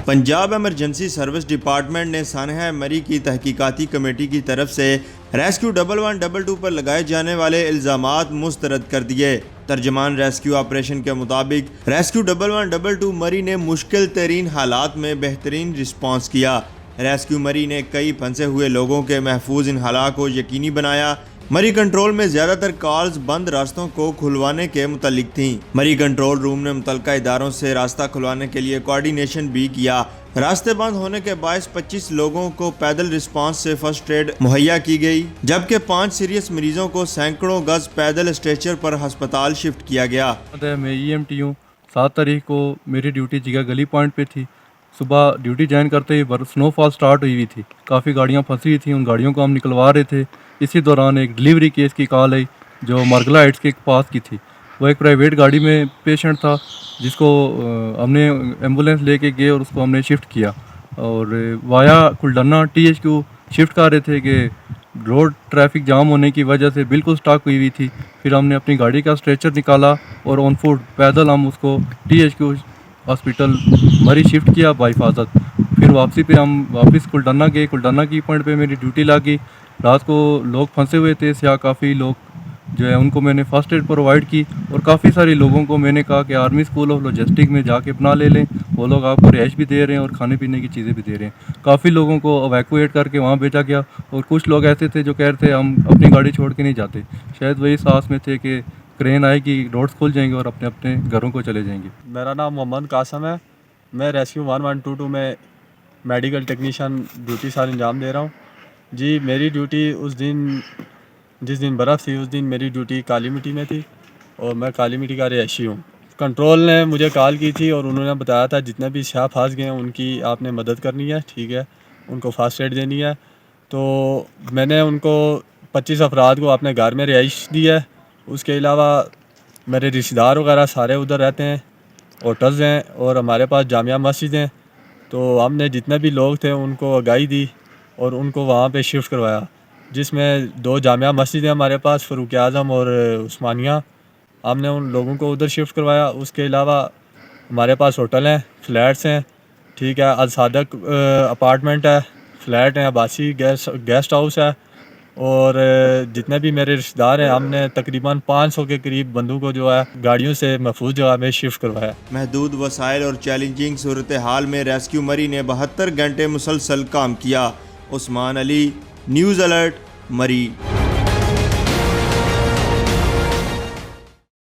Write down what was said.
Punjab emergency service department ने सानहा मरी की तहकीकाती कमेटी की तरफ से रेस्क्यू 1122 पर लगाए जाने वाले इल्ज़ामात मुस्तरद कर दिए। तर्जमान रेस्क्यू ऑपरेशन के मुताबिक रेस्क्यू 1122 मरी ने मुश्किल तरीन हालात में बेहतरीन रिस्पॉन्स किया। रेस्क्यू मरी ने कई फंसे हुए लोगों के महफूज इन्हाला को यकीनी बनाया। मरी कंट्रोल में ज्यादातर कॉल्स बंद रास्तों को खुलवाने के मुतालिक थीं। मरी कंट्रोल रूम ने मुतल्लिका इदारों से रास्ता खुलवाने के लिए कोऑर्डिनेशन भी किया। रास्ते बंद होने के बायस 25 लोगों को पैदल रिस्पांस से फर्स्ट एड मुहैया की गई, जबकि 5 सीरियस मरीजों को सैकड़ों गज पैदल स्ट्रेचर पर अस्पताल शिफ्ट किया गया। मैं EMT हूँ। 7 तारीख को मेरी ड्यूटी जिगा गली पॉइंट पे थी। सुबह ड्यूटी ज्वाइन करते ही स्नोफॉल स्टार्ट हुई थी। काफ़ी गाड़ियाँ फंसी हुई थी, उन गाड़ियों को हम निकलवा रहे थे। इसी दौरान एक डिलीवरी केस की कॉल आई जो मरगला हाइट्स के पास की थी। वो एक प्राइवेट गाड़ी में पेशेंट था जिसको हमने एम्बुलेंस लेके गए और उसको हमने शिफ्ट किया और वाया कुलडन्ना THQ शिफ्ट कर रहे थे कि रोड ट्रैफिक जाम होने की वजह से बिल्कुल स्टॉक हुई थी। फिर हमने अपनी गाड़ी का स्ट्रेचर निकाला और ऑन फुट पैदल हम उसको THQ हॉस्पिटल मरी शिफ्ट किया बाहिफाजत। फिर वापसी पे हम वापस कुलडन्ना गए। कुलडन्ना की पॉइंट पे मेरी ड्यूटी लगी। रात को लोग फंसे हुए थे, या काफ़ी लोग जो है उनको मैंने फ़र्स्ट एड प्रोवाइड की और काफ़ी सारे लोगों को मैंने कहा कि आर्मी स्कूल ऑफ लॉजिस्टिक में जाके अपना ले लें। वो लोग आपको रिहाइश भी दे रहे हैं और खाने पीने की चीज़ें भी दे रहे हैं। काफ़ी लोगों को एवैक्यूएट करके वहाँ भेजा गया और कुछ लोग ऐसे थे जो कह रहे थे हम अपनी गाड़ी छोड़ के नहीं जाते। शायद वही सांस में थे कि क्रेन आएगी, रोड्स खुल जाएंगे और अपने अपने घरों को चले जाएंगे। मेरा नाम मोहम्मद कासम है। मैं रेस्क्यू 1122 में मेडिकल टेक्नीशियन ड्यूटी साल अंजाम दे रहा हूँ। जी, मेरी ड्यूटी उस दिन जिस दिन बर्फ़ थी उस दिन मेरी ड्यूटी काली मिट्टी में थी और मैं काली मिट्टी का रिहायशी हूँ। कंट्रोल ने मुझे कॉल की थी और उन्होंने बताया था जितने भी शाह फंस गए हैं उनकी आपने मदद करनी है, ठीक है, उनको फ़र्स्ट एड देनी है। तो मैंने उनको 25 अफराद को अपने घर में रिहाइश दी है। उसके अलावा मेरे रिश्तेदार वगैरह सारे उधर रहते हैं, होटल्स हैं और हमारे पास जामिया मस्जिद हैं। तो हमने जितने भी लोग थे उनको आगाही दी और उनको वहाँ पे शिफ्ट करवाया, जिसमें 2 जामिया मस्जिद हैं हमारे पास, फ़ारूक आज़म और उस्मानिया। हमने उन लोगों को उधर शिफ्ट करवाया। उसके अलावा हमारे पास होटल हैं, फ्लैट्स हैं, ठीक है, अल सादक अपार्टमेंट है, फ्लैट हैं, आबासी गेस्ट हाउस है और जितने भी मेरे रिश्तेदार हैं हमने तकरीबन 500 के करीब बंदों को जो है गाड़ियों से महफूज जगह में शिफ्ट करवाया। महदूद वसाइल और चैलेंजिंग सूरत हाल में रेस्क्यू मरी ने 72 घंटे मुसलसल काम किया। उस्मान अली, न्यूज़ अलर्ट, मरी।